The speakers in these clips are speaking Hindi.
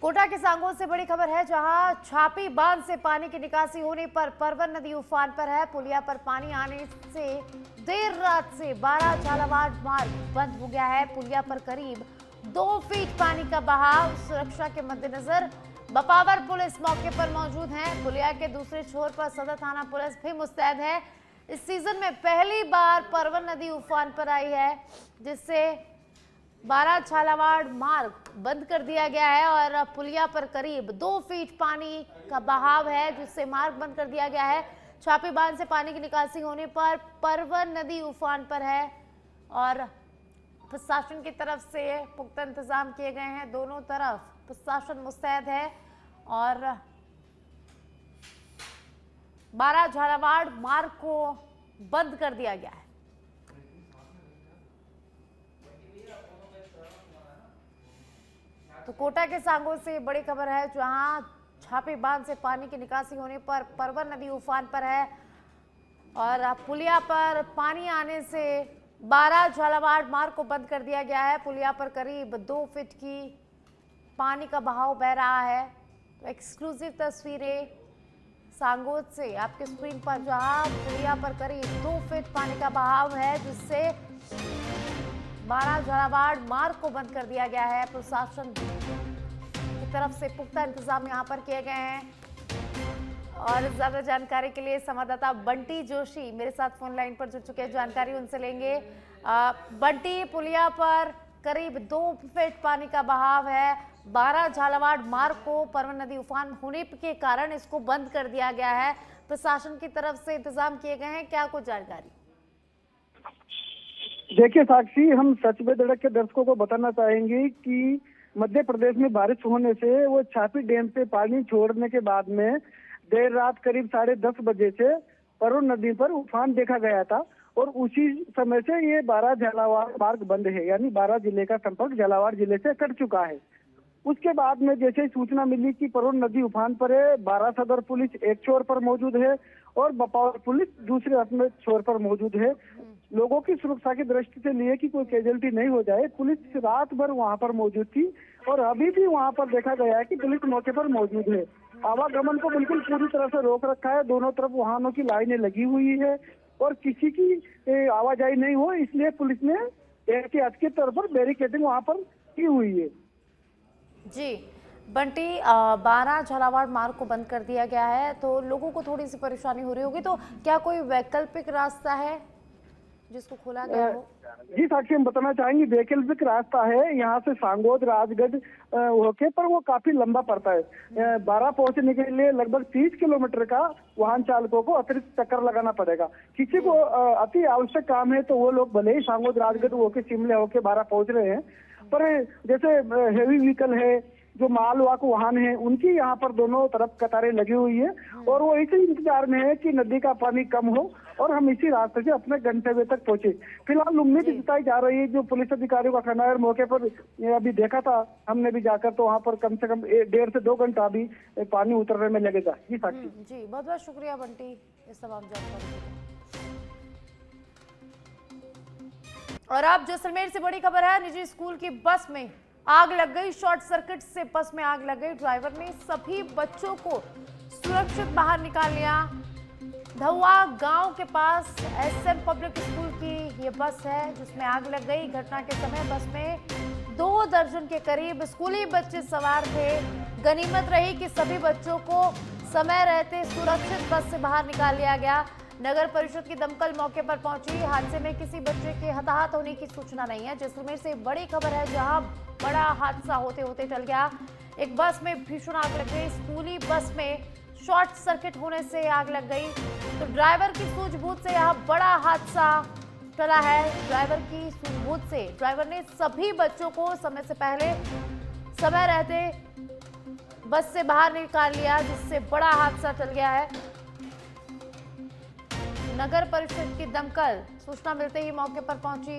कोटा के सांगों से बड़ी खबर है, जहां छापी बांध से पानी की निकासी होने पर परवन नदी उफान पर है। पुलिया पर पानी आने से देर रात से 12 झालावाड़ मार्ग बंद हो गया है। पुलिया पर करीब 2 फीट पानी का बहाव। सुरक्षा के मद्देनजर बपावर पुलिस मौके पर मौजूद है। पुलिया के दूसरे छोर पर सदर थाना पुलिस भी मुस्तैद है। इस सीजन में पहली बार परवन नदी उफान पर आई है, जिससे 12 झालावाड़ मार्ग बंद कर दिया गया है और पुलिया पर करीब 2 फीट पानी का बहाव है, जिससे मार्ग बंद कर दिया गया है। छापी बांध से पानी की निकासी होने पर परवन नदी उफान पर है और प्रशासन की तरफ से पुख्ता इंतजाम किए गए हैं। दोनों तरफ प्रशासन मुस्तैद है और 12 झालावाड़ मार्ग को बंद कर दिया गया है। तो कोटा के सांगों से बड़ी खबर है, जहां छापी बांध से पानी की निकासी होने पर परवन नदी उफान पर है और पुलिया पर पानी आने से 12 झालावाड़ मार्ग को बंद कर दिया गया है। पुलिया पर करीब 2 फीट की पानी का बहाव बह रहा है। तो एक्सक्लूसिव तस्वीरें सांगों से आपके स्क्रीन पर, जहां पुलिया पर करीब 2 फीट पानी का बहाव है, जिससे 12 झालावाड़ मार्ग को बंद कर दिया गया है। प्रशासन की तरफ से पुख्ता इंतजाम यहां पर किए गए हैं और ज्यादा जानकारी के लिए संवाददाता बंटी जोशी मेरे साथ फोन लाइन पर जुड़ चुके हैं। जानकारी उनसे लेंगे। बंटी, पुलिया पर करीब 2 फीट पानी का बहाव है। 12 झालावाड़ मार्ग को परवन नदी उफान होने के कारण इसको बंद कर दिया गया है। प्रशासन की तरफ से इंतजाम किए गए हैं, क्या कुछ जानकारी? देखिए साक्षी, हम सच में धड़क के दर्शकों को बताना चाहेंगे कि मध्य प्रदेश में बारिश होने से वो छापी डैम से पानी छोड़ने के बाद में देर रात करीब 10:30 बजे से परवन नदी पर उफान देखा गया था और उसी समय से ये 12 झालावाड़ मार्ग बंद है, यानी 12 जिले का संपर्क झालावाड़ जिले से कट चुका है। उसके बाद में जैसे ही सूचना मिली कि परवन नदी उफान पर है, 12 सदर पुलिस एक छोर पर मौजूद है और बपावर पुलिस दूसरे अपने छोर पर मौजूद है। लोगों की सुरक्षा की दृष्टि से लिए कि कोई कैजुअल्टी नहीं हो जाए, पुलिस रात भर वहां पर मौजूद थी और अभी भी वहां पर देखा गया है कि पुलिस मौके पर मौजूद है। आवागमन को बिल्कुल पूरी तरह से रोक रखा है। दोनों तरफ वाहनों की लाइनें लगी हुई है और किसी की आवाजाही नहीं हो, इसलिए पुलिस ने एहतियात के तौर पर बैरिकेडिंग वहां पर की हुई है। जी बंटी, 12 झालावाड़ मार्ग को बंद कर दिया गया है, तो लोगों को थोड़ी सी परेशानी हो रही होगी, तो क्या कोई वैकल्पिक रास्ता है जिसको खोला गया हो? जी साक्षी, हम बताना चाहेंगे वैकल्पिक रास्ता है यहाँ से सांगोद राजगढ़ होके, पर वो काफी लंबा पड़ता है। 12 पहुंचने के लिए लगभग 30 किलोमीटर का वाहन चालकों को अतिरिक्त चक्कर लगाना पड़ेगा। किसी को अति आवश्यक काम है तो वो लोग भले ही सांगोद राजगढ़ होके शिमले होके 12 पहुंच रहे हैं, पर जैसे हेवी व्हीकल है, जो मालवाहक वाहन है, उनकी यहाँ पर दोनों तरफ कतारें लगी हुई है और वो इसी इंतजार में है कि नदी का पानी कम हो और हम इसी रास्ते से अपने गंतव्य तक पहुंचे। फिलहाल उम्मीद जताई जा रही है, जो पुलिस अधिकारियों का कहना है, मौके पर अभी देखा था हमने भी जाकर, तो वहाँ पर कम से कम 1.5 से 2 घंटा अभी पानी उतरने में लगेगा। जी साक्षी। जी बहुत बहुत शुक्रिया बंटी इस तमाम जानकारी के लिए। और अब जैसलमेर से बड़ी खबर है, निजी स्कूल की बस में आग लग गई। शॉर्ट सर्किट से बस में आग लग गई। ड्राइवर ने सभी बच्चों को सुरक्षित बाहर निकाल लिया। धुआ गांव के पास एसएम पब्लिक स्कूल की ये बस है जिसमें आग लग गई। घटना के समय बस में 2 दर्जन के करीब स्कूली बच्चे सवार थे। गनीमत रही कि सभी बच्चों को समय रहते सुरक्षित बस से बाहर निकाल लिया गया। नगर परिषद की दमकल मौके पर पहुंची। हादसे में किसी बच्चे के हताहत होने की सूचना नहीं है। जैसलमेर से बड़ी खबर है, जहां बड़ा हादसा होते होते टल गया। एक बस में भीषण आग लग गई। स्कूली बस में शॉर्ट सर्किट होने से आग लग गई, तो ड्राइवर की सूझबूझ से यह बड़ा हादसा टला है। ड्राइवर की सूझबूझ से ड्राइवर ने सभी बच्चों को समय से पहले समय रहते बस से बाहर निकाल लिया, जिससे बड़ा हादसा टल गया है। नगर परिषद की दमकल सूचना मिलते ही मौके पर पहुंची।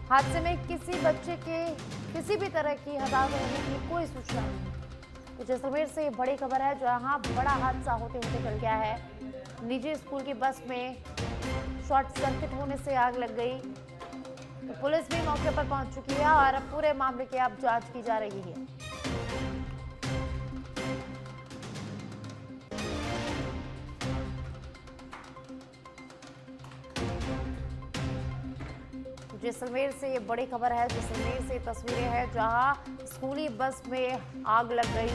हादसे में किसी बच्चे के किसी भी तरह की हताहत होने की कोई सूचना नहीं। तो जैसलमेर से बड़ी खबर है, जहां बड़ा हादसा होते होते टल गया है। निजी स्कूल की बस में शॉर्ट सर्किट होने से आग लग गई। तो पुलिस भी मौके पर पहुंच चुकी है और पूरे मामले की अब जांच की जा रही है। जैसलमेर से ये बड़ी खबर है। जैसलमेर से तस्वीरें हैं जहां स्कूली बस में आग लग गई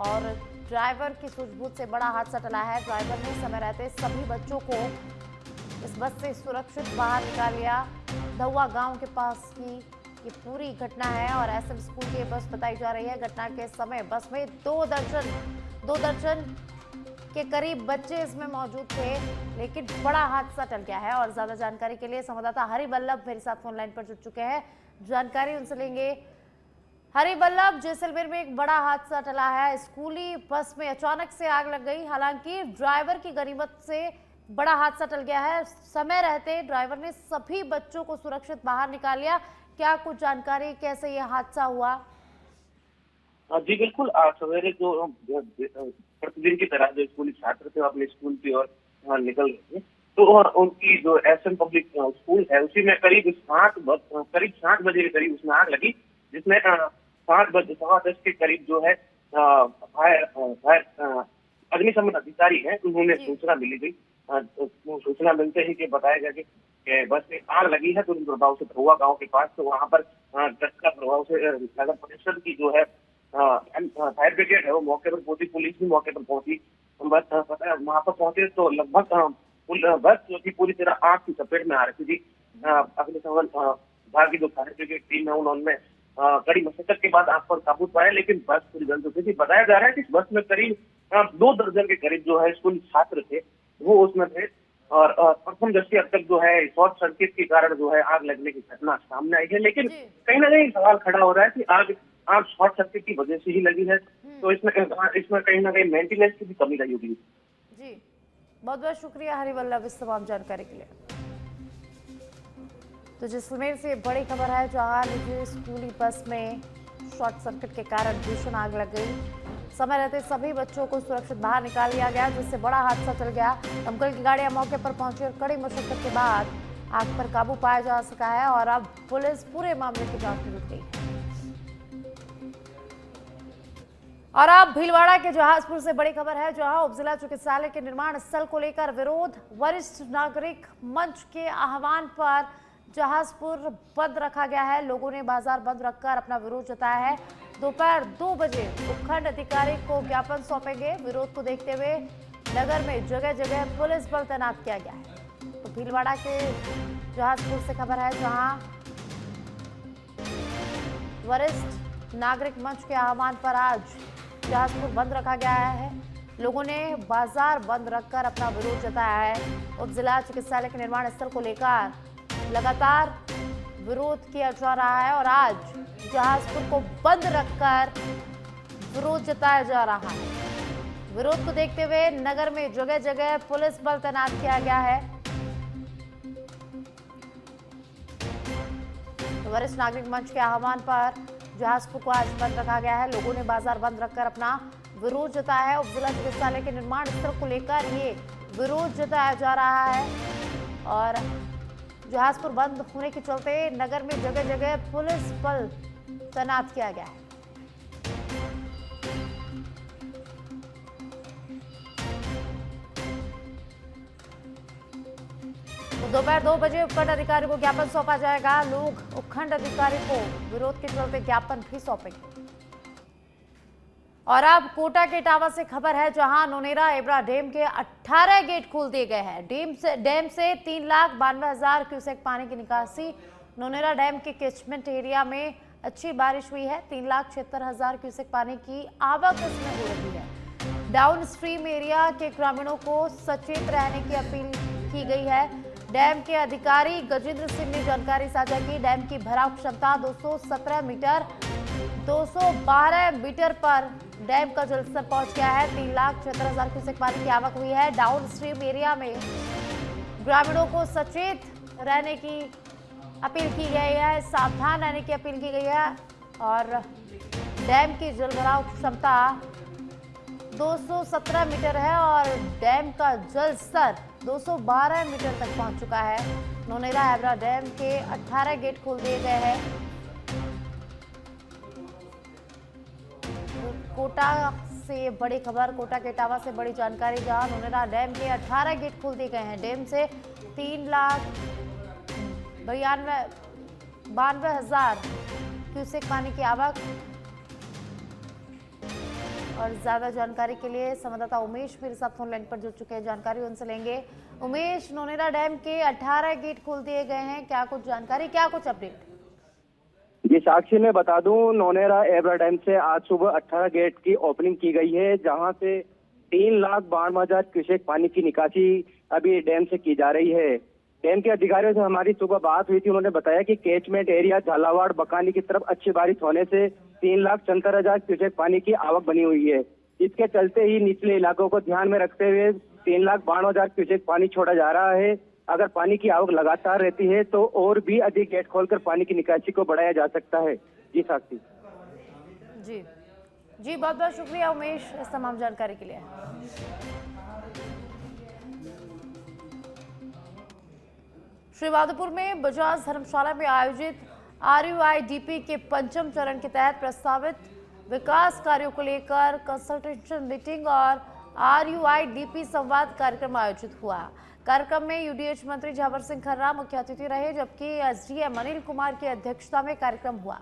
और ड्राइवर की सूझबूझ से बड़ा हादसा टला है। ड्राइवर ने समय रहते सभी बच्चों को इस बस से सुरक्षित बाहर निकाल लिया। धुआ गांव के पास की ये पूरी घटना है और एसएम स्कूल की बस बताई जा रही है। घटना के समय बस में दो दर्जन के करीब बच्चे इसमें मौजूद थे, लेकिन बड़ा हादसा टल गया है। और ज्यादा जानकारी के लिए संवाददाता हरिवल्लभ मेरे साथ फोन लाइन पर जुड़ चुके हैं, जानकारी उनसे लेंगे। हरिवल्लभ, जैसलमेर में एक बड़ा हादसा टला है। स्कूली बस में अचानक से आग लग गई, हालांकि ड्राइवर की गनीमत से बड़ा हादसा टल गया है। समय रहते ड्राइवर ने सभी बच्चों को सुरक्षित बाहर निकाल लिया। क्या कुछ जानकारी, कैसे ये हादसा हुआ? जी बिल्कुल, आज सवेरे जो प्रतिदिन की तरह जो स्कूली छात्र थे अपने स्कूल की ओर निकल रहे थे, तो उनकी जो एसएम पब्लिक स्कूल है उसी में करीब 7 बजे के करीब उसमें आग लगी, जिसमें 7:10 के करीब जो है फायर अग्निशमन अधिकारी है उन्होंने सूचना मिली थी। सूचना मिलते ही कि बताया गया कि बस में आग लगी है, तो उन प्रभाव से धुआ गांव के पास, तो वहां पर का प्रभाव से नगर परिषद की जो है फायर ब्रिगेड है वो मौके पर पहुंची, पुलिस भी मौके पर पहुंची। बस पता है वहां पर पहुंचे तो लगभग बस जो थी पूरी तरह आग की चपेट में आ रही थी। अग्निशमन विभाग की जो फायर ब्रिगेड टीम है उन्होंने कड़ी मशक्कत के बाद आग पर काबू पाया, लेकिन बस पूरी जल चुकी थी। बताया जा रहा है कि इस बस में करीब 2 दर्जन के करीब जो है स्कूली छात्र थे वो उसमें थे। और प्रथम दृष्टि अब तक जो है शॉर्ट सर्किट के कारण जो है आग लगने की घटना सामने आई है, लेकिन कहीं ना कहीं सवाल खड़ा हो रहा है कि आग शॉर्ट सर्किट की वजह से ही लगी है, तो इसमें कहीं ना कहीं मेंटेनेंस की भी कमी रही होगी। जी, बहुत बहुत शुक्रिया हरिवल्लभ इस तमाम जानकारी के लिए। तो जैसलमेर से बड़ी खबर है जहां निजी स्कूली बस में शॉर्ट सर्किट के कारण भीषण आग लग गई। समय रहते सभी बच्चों को सुरक्षित बाहर निकाल लिया गया, जिससे बड़ा हादसा चल गया। दमकल की गाड़ियां मौके पर पहुंची और कड़ी मशक्कत के बाद आग पर काबू पाया जा सका है और अब पुलिस पूरे मामले की जांच में जुट गई है। और अब भीलवाड़ा के जहाजपुर से बड़ी खबर है जहां उपजिला चिकित्सालय के निर्माण स्थल को लेकर विरोध। वरिष्ठ नागरिक मंच के आह्वान पर जहाजपुर बंद रखा गया है। लोगों ने बाजार बंद रखकर अपना विरोध जताया है। दोपहर 2 बजे उपखंड अधिकारी को ज्ञापन सौंपेंगे। विरोध को देखते हुए नगर में जगह जगह पुलिस बल तैनात किया गया है। तो भीलवाड़ा के जहाजपुर से खबर है जहां वरिष्ठ नागरिक मंच के आह्वान पर आज जहाजपुर बंद रखा गया है। लोगों ने बाजार बंद रखकर अपना विरोध जताया है। उप जिला चिकित्सालय के निर्माण स्थल को लेकर लगातार विरोध किया जा रहा है और आज जहाजपुर को बंद रखकर विरोध जताया जा रहा है। विरोध को देखते हुए नगर में जगह जगह पुलिस बल तैनात किया गया है। वरिष्ठ नागरिक मंच के आह्वान पर जहाजपुर को आज बंद रखा गया है। लोगों ने बाजार बंद रखकर अपना विरोध जताया है। उप जिला चिकित्सालय के निर्माण स्थल को लेकर ये विरोध जताया जा रहा है और जहाजपुर बंद होने के चलते नगर में जगह जगह पुलिस बल तैनात किया गया है। तो दोपहर 2 बजे उपखंड अधिकारी को ज्ञापन सौंपा जाएगा। लोग उपखंड अधिकारी को विरोध के चलते ज्ञापन भी सौंपेंगे। और अब कोटा के इटावा से खबर है जहां नोनेरा एबरा डैम के 18 गेट खोल दिए गए हैं। डैम से 3,92,000 क्यूसेक पानी की निकासी। नोनेरा डैम के कैचमेंट एरिया में अच्छी बारिश हुई है। 3,76,000 क्यूसेक पानी की आवक इसमें हो रही है। डाउन स्ट्रीम एरिया के ग्रामीणों को सचेत रहने की अपील की गई है। डैम के अधिकारी गजेंद्र सिंह ने जानकारी साझा की। डैम की भराव क्षमता 217 मीटर 212 मीटर पर डैम का जलस्तर पहुंच गया है। 3,76,000 क्यूसेक पानी की आवक हुई है। डाउन स्ट्रीम एरिया में ग्रामीणों को सचेत रहने की अपील की गई है, सावधान रहने की अपील की गई है। और डैम की जलभराव क्षमता 217 मीटर है और डैम का जल स्तर 212 मीटर तक पहुंच चुका है। नोनेरा एबरा डैम के 18 गेट खोल दिए गए हैं। कोटा से बड़ी खबर, कोटा के इटावा से बड़ी जानकारी जहां नोनेरा डैम के 18 गेट खोल दिए गए हैं। डैम से 3,92,000 92,000 क्यूसेक पानी की आवक। और ज्यादा जानकारी के लिए संवाददाता उमेश मेरे साथ फोन लाइन पर जुड़ चुके हैं, जानकारी उनसे लेंगे। उमेश, नौनेरा डैम के 18 गेट खोल दिए गए हैं, क्या कुछ जानकारी, क्या कुछ अपडेट? जी साक्षी, मैं बता दूं, नौनेरा एबरा डैम से आज सुबह 18 गेट की ओपनिंग की गई है, जहां से 3,92,000 क्यूसेक पानी की निकासी अभी डैम से की जा रही है। डैम के अधिकारियों से हमारी सुबह बात हुई थी, उन्होंने बताया कि कैचमेंट एरिया झालावाड़ बकानी की तरफ अच्छी बारिश होने से 3,74,000 क्यूसेक पानी की आवक बनी हुई है। इसके चलते ही निचले इलाकों को ध्यान में रखते हुए 3,92,000 क्यूसेक पानी छोड़ा जा रहा है। अगर पानी की आवक लगातार रहती है तो और भी अधिक गेट खोलकर पानी की निकासी को बढ़ाया जा सकता है। जी साक्षी। जी जी, बहुत बहुत शुक्रिया उमेश इस तमाम जानकारी के लिए। श्रीमाधोपुर में बजाज धर्मशाला में आयोजित RUIDP के पंचम चरण के तहत प्रस्तावित विकास कार्यों को लेकर कंसल्टेशन मीटिंग और RUIDP संवाद कार्यक्रम आयोजित हुआ। कार्यक्रम में UDH मंत्री झावर सिंह खर्रा मुख्य अतिथि रहे, जबकि SDM अनिल कुमार की अध्यक्षता में कार्यक्रम हुआ।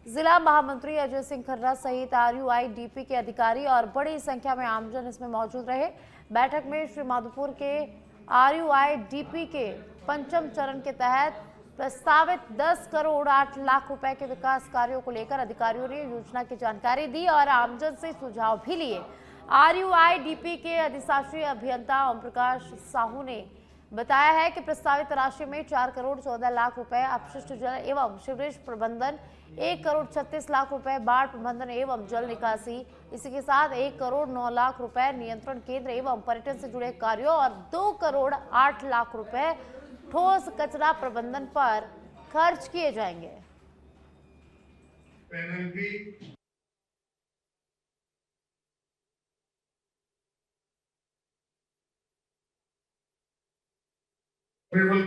जिला महामंत्री अजय सिंह खर्रा सहित RUIDP के अधिकारी और बड़ी संख्या में आमजन इसमें मौजूद रहे। बैठक में श्रीमाधोपुर के RUIDP के पंचम चरण के तहत प्रस्तावित 10 करोड़ 8 लाख रुपए के विकास कार्यों को लेकर अधिकारियों ने योजना की जानकारी दी और आमजन से सुझाव भी लिए। RUIDP के अधिशासी अभियंता ओम प्रकाश साहू ने बताया है कि प्रस्तावित राशि में 4 करोड़ 14 लाख रुपए अपशिष्ट जल एवं सीवरेज प्रबंधन, 1 करोड़ 36 लाख रुपए बाढ़ प्रबंधन एवं जल निकासी, इसी के साथ 1 करोड़ 9 लाख रुपए नियंत्रण केंद्र एवं पर्यटन से जुड़े कार्यों और 2 करोड़ 8 लाख रुपए ठोस कचरा प्रबंधन पर खर्च किए जाएंगे। पैनल भी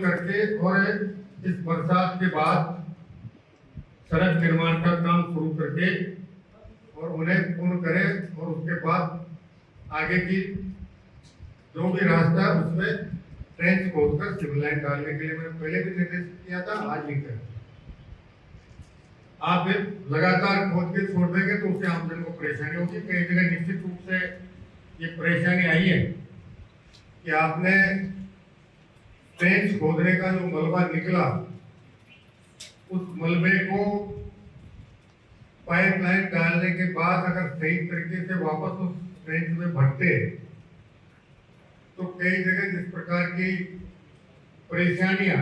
करके और इस बरसात के बाद सड़क निर्माण का काम शुरू करके और उन्हें पूर्ण करें और उसके बाद आगे की जो भी रास्ता है उसमें ट्रेंच खोदकर सिविल लाइन डालने के लिए मैंने पहले भी निर्देश किया था, आज भी कर। आप लगातार खोद के छोड़ देंगे तो उससे आमजन को परेशानी होगी। कई जगह निश्चित रूप से ये परेशानी आई है कि आपने ट्रेंच खोदने का जो मलबा निकला, उस मलबे को पाइपलाइन डालने के बाद अगर सही तरीके से वापस उस ट्रेंच में भरते तो कई जगह जिस प्रकार की परेशानियां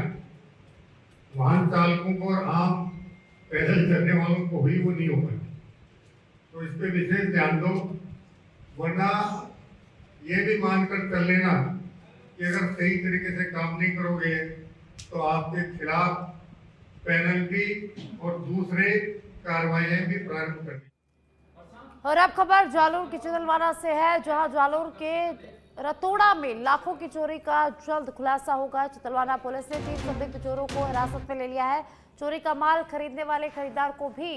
वाहन चालकों को और आम पैदल चलने वालों को हुई, वो नहीं हो पाई। तो इस पे विशेष ध्यान दो, वरना ये भी मानकर चल लेना कि अगर सही तरीके से काम नहीं करोगे तो आपके खिलाफ पेनल्टी और दूसरे कार्रवाइयां भी प्रारंभ करनी। और अब खबर जालोर की चितलवाना से है, जहां जालोर के रतोड़ा में लाखों की चोरी का जल्द खुलासा होगा। चितलवाना पुलिस ने 3 संदिग्ध चोरों को हिरासत में ले लिया है। चोरी का माल खरीदने वाले खरीदार को भी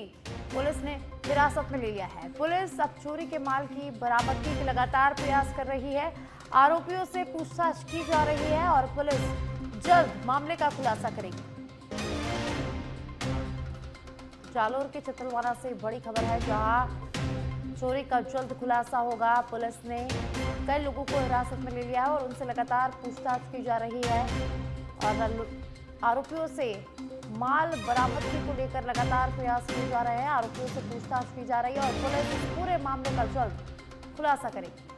पुलिस ने हिरासत में ले लिया है। पुलिस अब चोरी के माल की बरामदगी के लगातार प्रयास कर रही है। आरोपियों से पूछताछ की जा रही है और पुलिस जल्द मामले का खुलासा करेगी। जालोर के चितलवाना से बड़ी खबर है, जहां चोरी का जल्द खुलासा होगा। पुलिस ने कई लोगों को हिरासत में ले लिया है और उनसे लगातार पूछताछ की जा रही है और आरोपियों से माल बरामदगी को लेकर लगातार प्रयास किए जा रहे हैं। आरोपियों से पूछताछ की जा रही है और पुलिस इस पूरे मामले का जल्द खुलासा करेगी।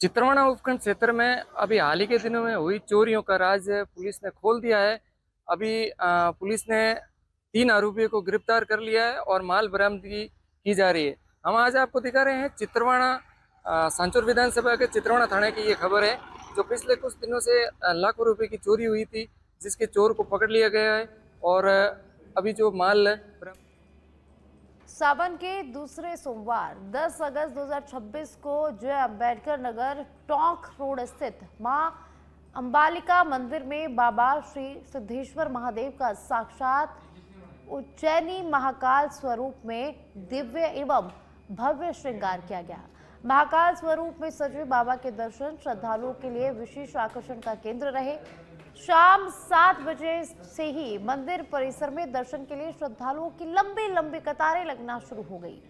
चितरवाना उपखंड क्षेत्र में अभी हाल ही के दिनों में हुई चोरियों का राज पुलिस ने खोल दिया है। अभी पुलिस ने 3 आरोपियों को गिरफ्तार कर लिया है और माल बरामदगी की जा रही है। हम आज आपको दिखा रहे हैं चितरवाना सांचौर विधानसभा के चितरवाना थाने की ये खबर है, जो पिछले कुछ दिनों से लाखों रुपए की चोरी हुई थी, जिसके चोर को पकड़ लिया गया है और अभी जो माल सावन के दूसरे सोमवार 10 अगस्त 2026 को जय अम्बेडकर नगर टोंक रोड स्थित मां अंबालिका मंदिर में बाबा श्री सिद्धेश्वर महादेव का साक्षात उज्जैनी महाकाल स्वरूप में दिव्य एवं भव्य श्रृंगार किया गया। महाकाल स्वरूप में सजे बाबा के दर्शन श्रद्धालुओं के लिए विशेष आकर्षण का केंद्र रहे। शाम 7 बजे से ही मंदिर परिसर में दर्शन के लिए श्रद्धालुओं की लंबी लंबी कतारें लगना शुरू हो गई।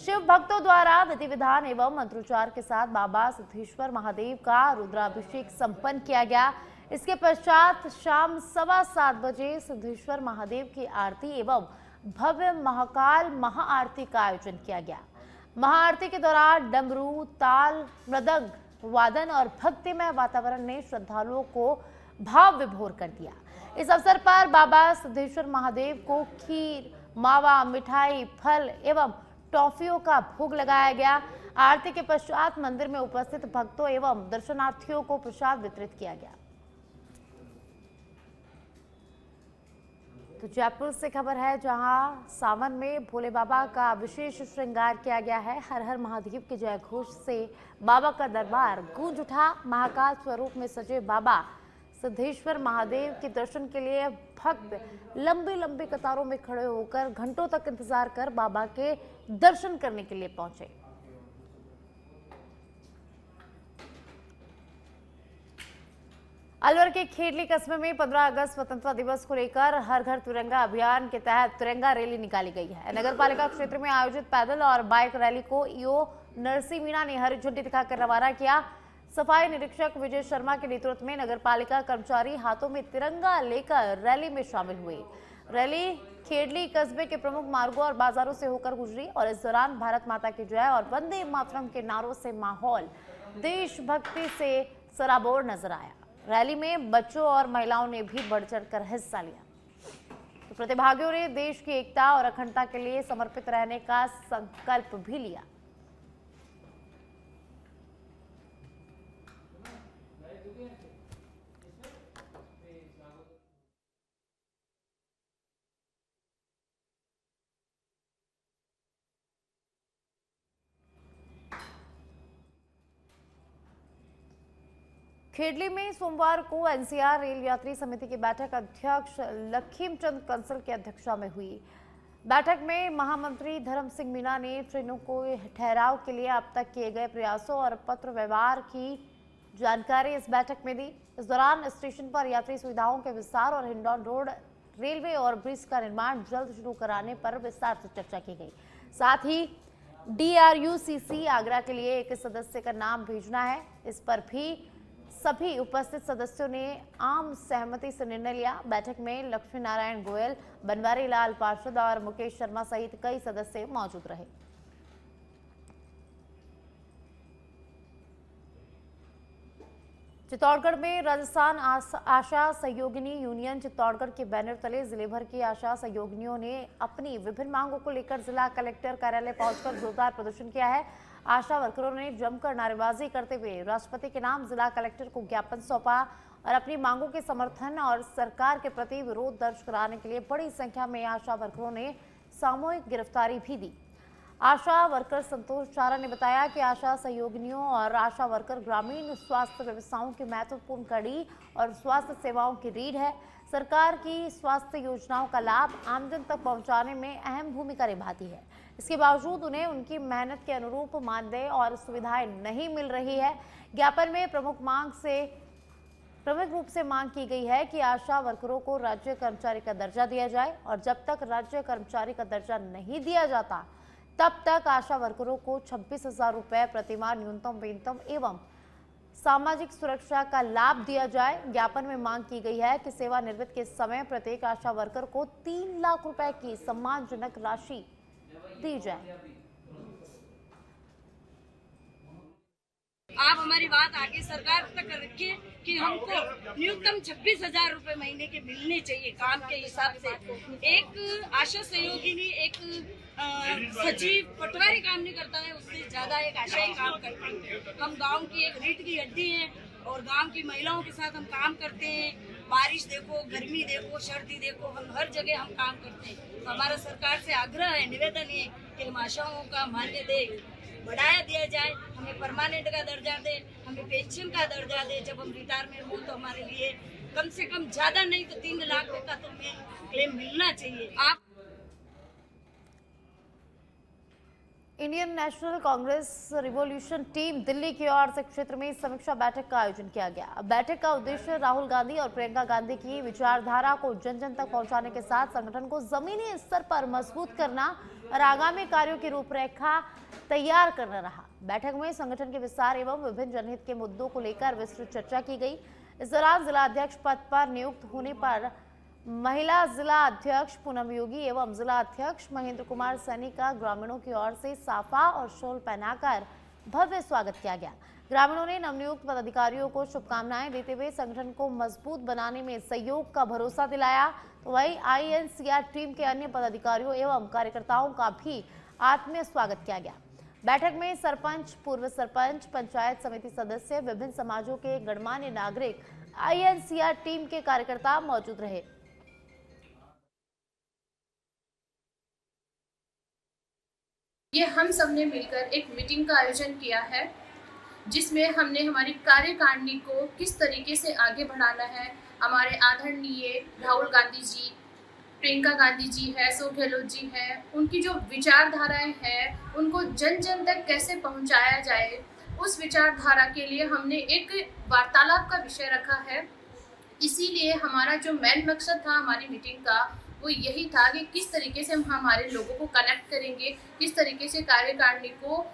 शिव भक्तों द्वारा विधि विधान एवं मंत्रोच्चार के साथ बाबा सिद्धेश्वर महादेव का रुद्राभिषेक संपन्न किया गया। इसके पश्चात शाम 7:15 बजे सिद्धेश्वर महादेव की आरती एवं भव्य महाकाल महाआरती का आयोजन किया गया। महाआरती के दौरान डमरू, ताल, मृदंग वादन और भक्तिमय वातावरण ने श्रद्धालुओं को भाव विभोर कर दिया। इस अवसर पर बाबा सिद्धेश्वर महादेव को खीर, मावा, मिठाई, फल एवं टॉफियों का भोग लगाया गया। आरती के पश्चात मंदिर में उपस्थित भक्तों एवं दर्शनार्थियों को प्रसाद वितरित किया गया। तो जयपुर से खबर है, जहां सावन में भोले बाबा का विशेष श्रृंगार किया गया है। हर हर महादेव के जय घोष से बाबा का दरबार गूंज उठा। महाकाल स्वरूप में सजे बाबा सिद्धेश्वर महादेव के दर्शन के लिए भक्त लंबी लंबी कतारों में खड़े होकर घंटों तक इंतजार कर बाबा के दर्शन करने के लिए पहुंचे। अलवर के खेडली कस्बे में 15 अगस्त स्वतंत्रता दिवस को लेकर हर घर तिरंगा अभियान के तहत तिरंगा रैली निकाली गई है। नगर पालिका क्षेत्र में आयोजित पैदल और बाइक रैली को ईओ नरसी मीणा ने हरी झंडी दिखाकर रवाना किया। सफाई निरीक्षक विजय शर्मा के नेतृत्व में नगर पालिका कर्मचारी हाथों में तिरंगा लेकर रैली में शामिल हुए। रैली खेडली कस्बे के प्रमुख मार्गों और बाजारों से होकर गुजरी और इस दौरान भारत माता की जय और वंदे मातरम के नारों से माहौल देशभक्ति से सराबोर नजर आया। रैली में बच्चों और महिलाओं ने भी बढ़ चढ़कर हिस्सा लिया। तो प्रतिभागियों ने देश की एकता और अखंडता के लिए समर्पित रहने का संकल्प भी लिया। खेडली में सोमवार को एनसीआर रेल यात्री समिति की बैठक अध्यक्ष लखीमचंद कंसल की अध्यक्षता में हुई। बैठक में महामंत्री धर्म सिंह मीणा ने ट्रेनों को ठहराव के लिए अब तक किए गए प्रयासों और पत्र व्यवहार की जानकारी इस बैठक में दी। इस दौरान स्टेशन पर यात्री सुविधाओं के विस्तार और हिंडौन रोड रेलवे और ब्रिज का निर्माण जल्द शुरू कराने पर विस्तार से चर्चा की गई। साथ ही DRUCC आगरा के लिए एक सदस्य का नाम भेजना है, इस पर भी सभी उपस्थित सदस्यों ने आम सहमति से निर्णय लिया। बैठक में लक्ष्मी नारायण गोयल, बनवारी लाल पार्षद और मुकेश शर्मा सहित कई सदस्य मौजूद रहे। चित्तौड़गढ़ में राजस्थान आशा सहयोगिनी यूनियन चित्तौड़गढ़ के बैनर तले जिले भर की आशा सहयोगिनियों ने अपनी विभिन्न मांगों को लेकर जिला कलेक्टर कार्यालय पहुंचकर जोरदार प्रदर्शन किया है। आशा वर्करों ने जमकर नारेबाजी करते हुए राष्ट्रपति के नाम जिला कलेक्टर को ज्ञापन सौंपा और अपनी मांगों के समर्थन और सरकार के प्रति विरोध दर्ज कराने के लिए बड़ी संख्या में आशा वर्करों ने सामूहिक गिरफ्तारी भी दी। आशा वर्कर संतोष चारा ने बताया कि आशा सहयोगिनियों और आशा वर्कर ग्रामीण स्वास्थ्य व्यवस्थाओं की महत्वपूर्ण कड़ी और स्वास्थ्य सेवाओं की रीढ़ है। सरकार की स्वास्थ्य योजनाओं का लाभ आमजन तक पहुंचाने में अहम भूमिका निभाती है। इसके बावजूद उन्हें उनकी मेहनत के अनुरूप मानदेय और सुविधाएं नहीं मिल रही है। ज्ञापन में प्रमुख रूप से मांग की गई है कि आशा वर्करों को राज्य कर्मचारी का दर्जा दिया जाए और जब तक राज्य कर्मचारी का दर्जा नहीं दिया जाता तब तक आशा वर्करों को 26,000 रुपए प्रतिमाह न्यूनतम वेतन एवं सामाजिक सुरक्षा का लाभ दिया जाए। ज्ञापन में मांग की गई है कि सेवानिवृत्त के समय प्रत्येक आशा वर्कर को 3 लाख रुपए की सम्मानजनक राशि दी जाए। आप हमारी बात आगे सरकार तक रखिए कि हमको न्यूनतम 26,000 रुपए महीने के मिलने चाहिए काम के हिसाब से। एक आशा सहयोगिनी, एक सचिव, पटवारी काम नहीं करता है, उससे ज्यादा एक आशा ही काम करती है। हम गांव की एक रीढ़ की हड्डी हैं और गांव की महिलाओं के साथ हम काम करते हैं। बारिश देखो, गर्मी देखो, सर्दी देखो, हम हर जगह हम काम करते हैं। तो हमारा सरकार से आग्रह है, निवेदन है कि हम आशाओं का मानदेय बढ़ाया दिया जाए, हमें परमानेंट का दर्जा दे, हमें पेंशन का दर्जा दे। जब हम रिटायरमेंट हो तो हमारे लिए कम से कम ज्यादा नहीं तो 3 लाख रुपए का तो हमें क्लेम मिलना चाहिए। आप Indian national Congress revolution team Delhi की ओर से क्षेत्र में समीक्षा बैठक का आयोजन किया गया। बैठक का उद्देश्य राहुल गांधी और प्रियंका गांधी की विचारधारा को जन जन तक पहुंचाने के साथ संगठन को जमीनी स्तर पर मजबूत करना और आगामी कार्यों की रूपरेखा तैयार करना रहा। बैठक में संगठन के विस्तार एवं विभिन्न जनहित के मुद्दों को लेकर विस्तृत चर्चा की गई। इस दौरान जिला अध्यक्ष पद पर नियुक्त होने पर महिला जिला अध्यक्ष पूनम योगी एवं जिला अध्यक्ष महेंद्र कुमार सैनी का ग्रामीणों की ओर से साफा और शॉल पहनाकर भव्य स्वागत किया गया। ग्रामीणों ने नवनियुक्त पदाधिकारियों को शुभकामनाएं देते हुए संगठन को मजबूत बनाने में सहयोग का भरोसा दिलाया। तो वहीं INCR टीम के अन्य पदाधिकारियों एवं कार्यकर्ताओं का भी आत्मीय स्वागत किया गया। बैठक में सरपंच, पूर्व सरपंच, पंचायत समिति सदस्य, विभिन्न समाजों के गणमान्य नागरिक, INCR टीम के कार्यकर्ता मौजूद रहे। ये हम सब ने मिलकर एक मीटिंग का आयोजन किया है, जिसमें हमने हमारी कार्यकारिणी को किस तरीके से आगे बढ़ाना है। हमारे आदरणीय राहुल गांधी जी, प्रियंका गांधी जी है, अशोक गहलोत जी है, उनकी जो विचारधाराएं हैं उनको जन जन तक कैसे पहुंचाया जाए, उस विचारधारा के लिए हमने एक वार्तालाप का विषय रखा है। इसीलिए हमारा जो मेन मकसद था हमारी मीटिंग का वो यही था कि किस तरीके से हम हमारे लोगों को कनेक्ट करेंगे, किस तरीके से कार्यकारिणी को।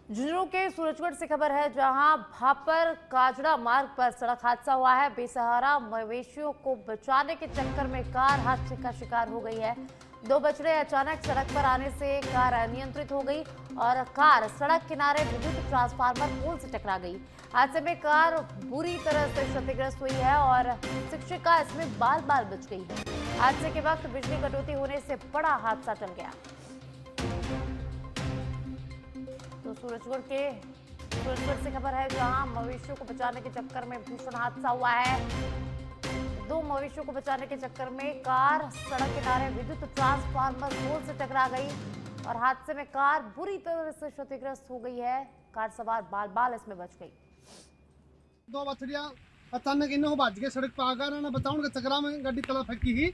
झुंझुनू के सूरजगढ़ से खबर है, जहां भापर काजड़ा मार्ग पर सड़क हादसा हुआ है। बेसहारा मवेशियों को बचाने के चक्कर में कार हादसे का शिकार हो गई है। 2 बछड़े अचानक सड़क पर आने से कार अनियंत्रित हो गई और कार सड़क किनारे विद्युत ट्रांसफार्मर पोल से टकरा गई। हादसे में कार बुरी तरह से क्षतिग्रस्त हुई है और शिक्षिका इसमें बाल बाल बच गई है। हादसे के वक्त बिजली कटौती होने से बड़ा हादसा टल गया। तो सूरजगढ़ से खबर है, जहां मवेशियों को बचाने के चक्कर में भीषण हादसा हुआ है। 2 मवेशियों को बचाने के चक्कर में कार सड़क किनारे विद्युत ट्रांसफार्मर पोल से टकरा गई और हादसे में कार बुरी तरह से क्षतिग्रस्त हो गई है। कार सवार बाल बाल इसमें बच गई। 2 बछड़िया अचानक इन्हों भाज के सड़क पर आ गए ना, बताऊं के चक्रा में गाड़ी तला फेंकी ही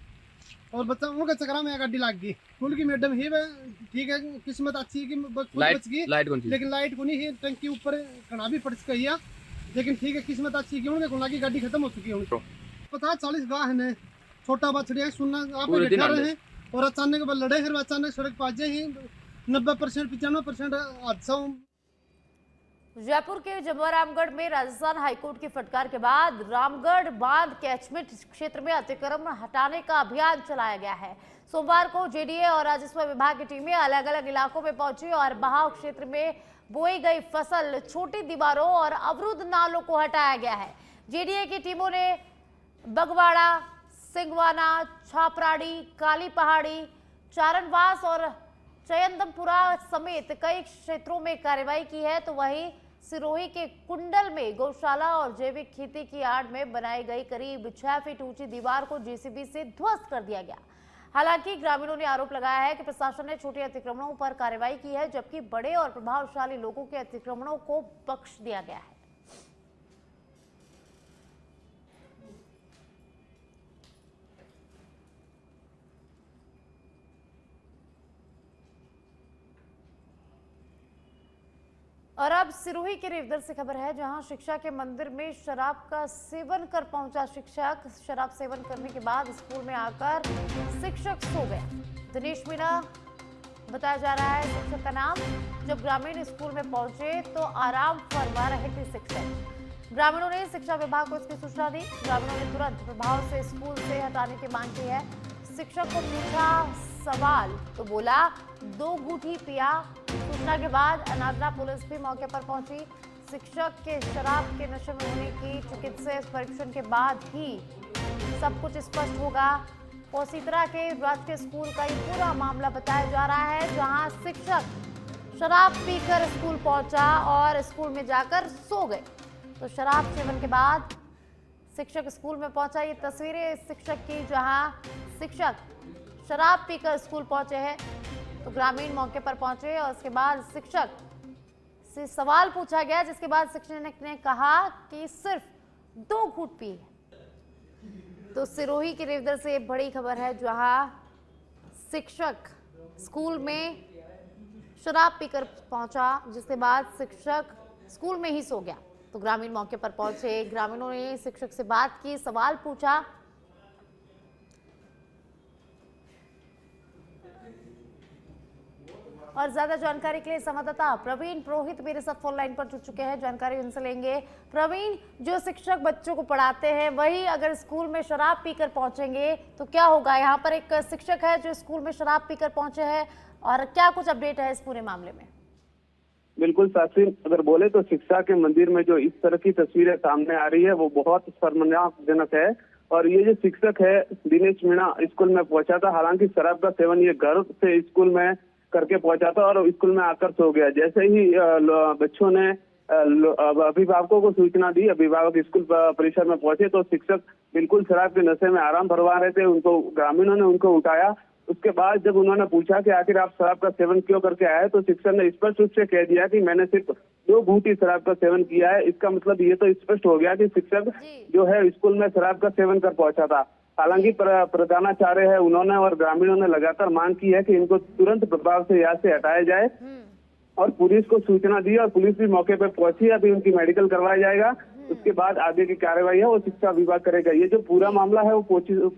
और बताऊं के चक्रा में गाड़ी लग गई। स्कूल की मैडम ही ठीक है, किस्मत अच्छी है कि बच गई, लेकिन लाइट को नहीं है, टंकी ऊपर कड़ा भी पड़ गई है, लेकिन ठीक है किस्मत अच्छी की उनके खुला की गाड़ी खत्म हो चुकी है। पता 40 गाह है, छोटा बछड़िया सुनना आप बैठा रहे हैं और अचानक लड़े, फिर अचानक सड़क पर ही 90% 95% हादसा। जयपुर के जमुआ रामगढ़ में राजस्थान हाईकोर्ट की फटकार के बाद रामगढ़ बांध कैचमेंट क्षेत्र में अतिक्रमण हटाने का अभियान चलाया गया है। सोमवार को JDA और राजस्व विभाग की टीमें अलग अलग इलाकों में पहुंची और बहाव क्षेत्र में बोई गई फसल, छोटी दीवारों और अवरुद्ध नालों को हटाया गया है। JDA की टीमों ने बगवाड़ा, सिंगवाना, छापराड़ी, काली पहाड़ी, चारणवास और चयंदमपुरा समेत कई क्षेत्रों में कार्रवाई की है। तो वहीं सिरोही के कुंडल में गौशाला और जैविक खेती की आड़ में बनाई गई करीब 6 फीट ऊंची दीवार को JCB से ध्वस्त कर दिया गया। हालांकि ग्रामीणों ने आरोप लगाया है कि प्रशासन ने छोटे अतिक्रमणों पर कार्रवाई की है, जबकि बड़े और प्रभावशाली लोगों के अतिक्रमणों को बख्श दिया गया है। और अब सिरोही के रेवदर से खबर है, जहां शिक्षा के मंदिर में शराब का सेवन कर पहुंचा शिक्षक। शराब सेवन करने के बाद स्कूल में आकर शिक्षक सो गया। दिनेश मीणा बताया जा रहा है शिक्षक का नाम। जब ग्रामीण स्कूल में पहुंचे तो आराम फरमा रहे थे शिक्षक। ग्रामीणों ने शिक्षा विभाग को इसकी सूचना दी। ग्रामीणों ने तुरंत प्रभाव से स्कूल से हटाने की मांग की है। शिक्षक को पूछा सवाल तो बोला 2 घूंटी पिया। सूचना के बाद अनादरा पुलिस भी मौके पर पहुंची। शिक्षक के शराब के नशे में होने की चिकित्सीय परीक्षण के बाद ही सब कुछ स्पष्ट होगा। पोसीतरा के राजकीय स्कूल का ये पूरा मामला बताया जा रहा है, जहां शिक्षक शराब पीकर स्कूल पहुंचा और स्कूल में जाकर सो गए। तो शराब सेवन के बाद शिक्षक स्कूल में पहुंचा। ये तस्वीरें शिक्षक की, जहां शिक्षक शराब पीकर स्कूल पहुंचे हैं। तो ग्रामीण मौके पर पहुंचे और उसके बाद शिक्षक से सवाल पूछा गया, जिसके बाद शिक्षक ने कहा कि सिर्फ 2 घूंट पी। तो सिरोही के रेवदर से बड़ी खबर है, जहां शिक्षक स्कूल में शराब पीकर पहुंचा, जिसके बाद शिक्षक स्कूल में ही सो गया। तो ग्रामीण मौके पर पहुंचे, ग्रामीणों ने शिक्षक से बात की, सवाल पूछा। और ज्यादा जानकारी के लिए संवाददाता प्रवीण पुरोहित मेरे साथ फोन लाइन पर जुड़ चुके हैं, जानकारी उनसे लेंगे। प्रवीण, जो शिक्षक बच्चों को पढ़ाते हैं वही अगर स्कूल में शराब पीकर पहुंचेंगे तो क्या होगा? यहाँ पर एक शिक्षक है जो स्कूल में शराब पीकर पहुंचे हैं, और क्या कुछ अपडेट है इस पूरे मामले में? बिल्कुल साक्षी, अगर बोले तो शिक्षा के मंदिर में जो इस तरह की तस्वीरें सामने आ रही है वो बहुत शर्मनाकजनक है। और ये जो शिक्षक है दिनेश मीणा स्कूल में पहुंचा था, हालांकि शराब का सेवन ये घर से स्कूल में करके पहुंचा था और स्कूल में आकर सो गया। जैसे ही बच्चों ने अभिभावकों को सूचना दी, अभिभावक स्कूल परिसर में पहुंचे तो शिक्षक बिल्कुल शराब के नशे में आराम फरमा रहे थे। उनको ग्रामीणों ने उनको उठाया। उसके बाद जब उन्होंने पूछा कि आखिर आप शराब का सेवन क्यों करके आए, तो शिक्षक ने स्पष्ट रूप से कह दिया कि मैंने सिर्फ 2 घूंट ही शराब का सेवन किया है। इसका मतलब ये तो स्पष्ट हो गया कि शिक्षक जो है स्कूल में शराब का सेवन कर पहुंचा था। हालांकि प्रधानाचार्य है उन्होंने और ग्रामीणों ने लगातार मांग की है कि इनको तुरंत प्रभाव से यहाँ से हटाया जाए और पुलिस को सूचना दी और पुलिस भी मौके पर पहुंची। अभी उनकी मेडिकल करवाया जाएगा, उसके बाद आगे की कार्रवाई है वो शिक्षा विभाग करेगा। ये जो पूरा मामला है वो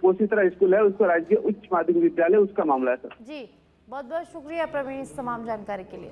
पोशीतरा स्कूल है, उसको राजकीय उच्च माध्यमिक विद्यालय उसका मामला है सर। जी, बहुत बहुत शुक्रिया प्रवीण इस तमाम जानकारी के लिए।